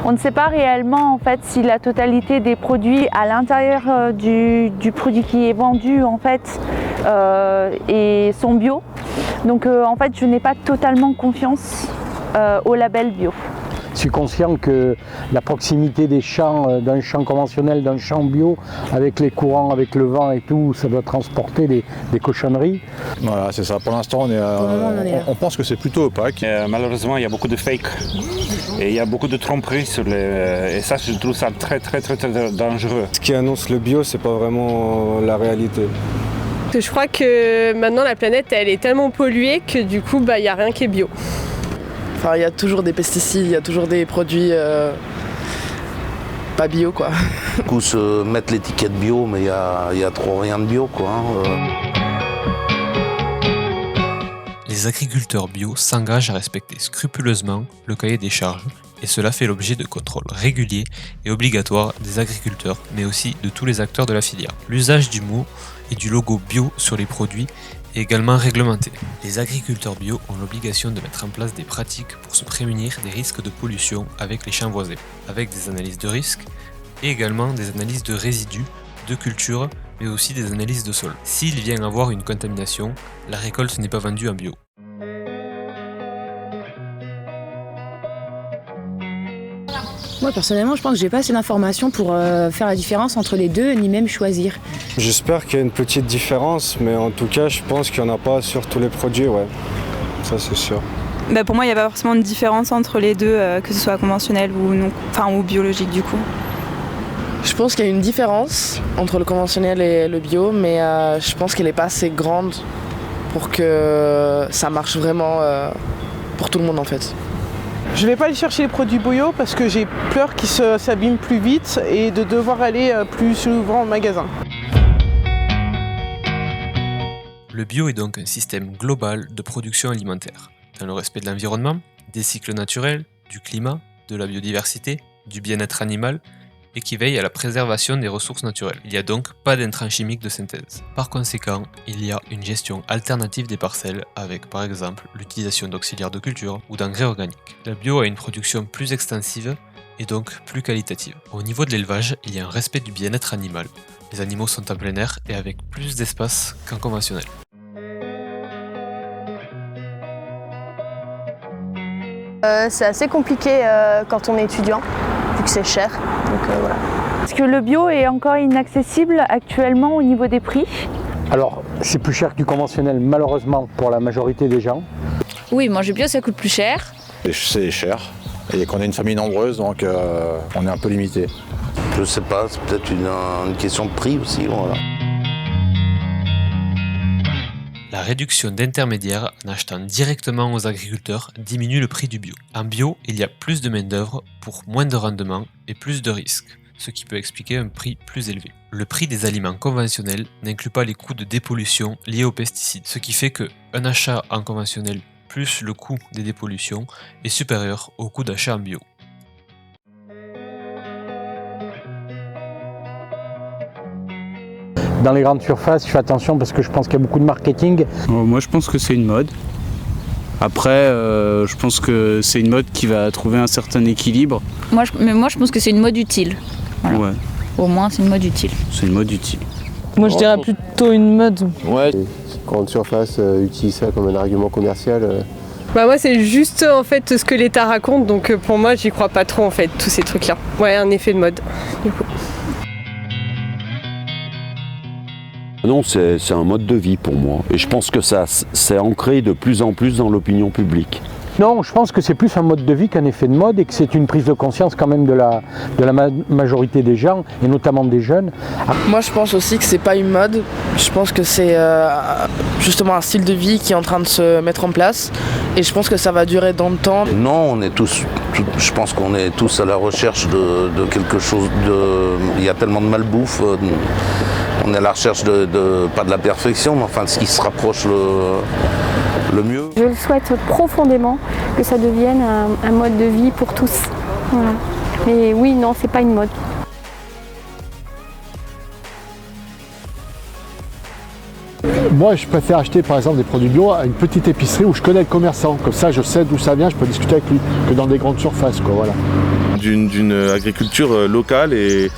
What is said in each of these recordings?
On ne sait pas réellement en fait si la totalité des produits à l'intérieur du produit qui est vendu en fait sont bio. Donc en fait je n'ai pas totalement confiance au label bio. Je suis conscient que la proximité des champs, d'un champ conventionnel, d'un champ bio, avec les courants, avec le vent et tout, ça doit transporter des cochonneries. Voilà, c'est ça. Pour l'instant, on pense que c'est plutôt opaque. Malheureusement, il y a beaucoup de fake et il y a beaucoup de tromperies sur les... Et ça, je trouve ça très dangereux. Ce qui annonce le bio, c'est pas vraiment la réalité. Je crois que maintenant la planète elle est tellement polluée que du coup il n'y a rien qui est bio. Enfin, il y a toujours des pesticides, il y a toujours des produits pas bio quoi. Du coup se mettre l'étiquette bio mais il y a trop rien de bio quoi. Les agriculteurs bio s'engagent à respecter scrupuleusement le cahier des charges et cela fait l'objet de contrôles réguliers et obligatoires des agriculteurs mais aussi de tous les acteurs de la filière. L'usage du mot et du logo bio sur les produits est également réglementé. Les agriculteurs bio ont l'obligation de mettre en place des pratiques pour se prémunir des risques de pollution avec les champs voisins, avec des analyses de risques et également des analyses de résidus, de culture, mais aussi des analyses de sol. S'il vient avoir une contamination, la récolte n'est pas vendue en bio. Moi personnellement je pense que j'ai pas assez d'informations pour faire la différence entre les deux ni même choisir. J'espère qu'il y a une petite différence mais en tout cas je pense qu'il n'y en a pas sur tous les produits, ouais. Ça c'est sûr. Pour moi il n'y a pas forcément de différence entre les deux, que ce soit conventionnel ou non, ou biologique du coup. Je pense qu'il y a une différence entre le conventionnel et le bio mais je pense qu'elle n'est pas assez grande pour que ça marche vraiment pour tout le monde en fait. Je ne vais pas aller chercher les produits bio parce que j'ai peur qu'ils s'abîment plus vite et de devoir aller plus souvent au magasin. Le bio est donc un système global de production alimentaire, dans le respect de l'environnement, des cycles naturels, du climat, de la biodiversité, du bien-être animal, et qui veille à la préservation des ressources naturelles. Il n'y a donc pas d'intrants chimiques de synthèse. Par conséquent, il y a une gestion alternative des parcelles avec par exemple l'utilisation d'auxiliaires de culture ou d'engrais organiques. Le bio a une production plus extensive et donc plus qualitative. Au niveau de l'élevage, il y a un respect du bien-être animal. Les animaux sont en plein air et avec plus d'espace qu'en conventionnel. C'est assez compliqué quand on est étudiant, vu que c'est cher. Donc, voilà. Est-ce que le bio est encore inaccessible actuellement au niveau des prix? Alors, c'est plus cher que du conventionnel, malheureusement, pour la majorité des gens. Oui, manger bio, ça coûte plus cher. C'est cher, et qu'on est une famille nombreuse, donc on est un peu limité. Je sais pas, c'est peut-être une question de prix aussi, voilà. La réduction d'intermédiaires en achetant directement aux agriculteurs diminue le prix du bio. En bio, il y a plus de main-d'œuvre pour moins de rendement et plus de risques, ce qui peut expliquer un prix plus élevé. Le prix des aliments conventionnels n'inclut pas les coûts de dépollution liés aux pesticides, ce qui fait qu'un achat en conventionnel plus le coût des dépollutions est supérieur au coût d'achat en bio. Dans les grandes surfaces, je fais attention parce que je pense qu'il y a beaucoup de marketing. Moi je pense que c'est une mode. Après, je pense que c'est une mode qui va trouver un certain équilibre. Moi je pense que c'est une mode utile. Voilà. Ouais. Au moins c'est une mode utile. C'est une mode utile. Moi je dirais plutôt une mode. Ouais. Les grandes surfaces utilisent ça comme un argument commercial. Moi c'est juste en fait ce que l'État raconte, donc pour moi j'y crois pas trop en fait, tous ces trucs là. Ouais, un effet de mode du coup. Non, c'est un mode de vie pour moi. Et je pense que ça s'est ancré de plus en plus dans l'opinion publique. Non, je pense que c'est plus un mode de vie qu'un effet de mode et que c'est une prise de conscience quand même de la majorité des gens et notamment des jeunes. Moi je pense aussi que c'est pas une mode, je pense que c'est justement un style de vie qui est en train de se mettre en place et je pense que ça va durer dans le temps. Non, je pense qu'on est tous à la recherche de quelque chose il y a tellement de malbouffe. On est à la recherche pas de la perfection, mais enfin de ce qui se rapproche le mieux. Je le souhaite profondément que ça devienne un mode de vie pour tous. Voilà. Mais oui, non, c'est pas une mode. Moi, je préfère acheter par exemple des produits bio à une petite épicerie où je connais le commerçant. Comme ça, je sais d'où ça vient, je peux discuter avec lui, que dans des grandes surfaces, quoi, voilà. D'une agriculture locale et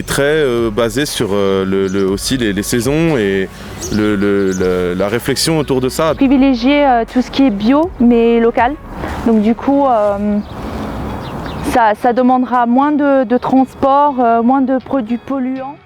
très basée sur aussi les saisons et la réflexion autour de ça. Privilégier tout ce qui est bio mais local. Donc du coup, ça demandera moins de transport, moins de produits polluants.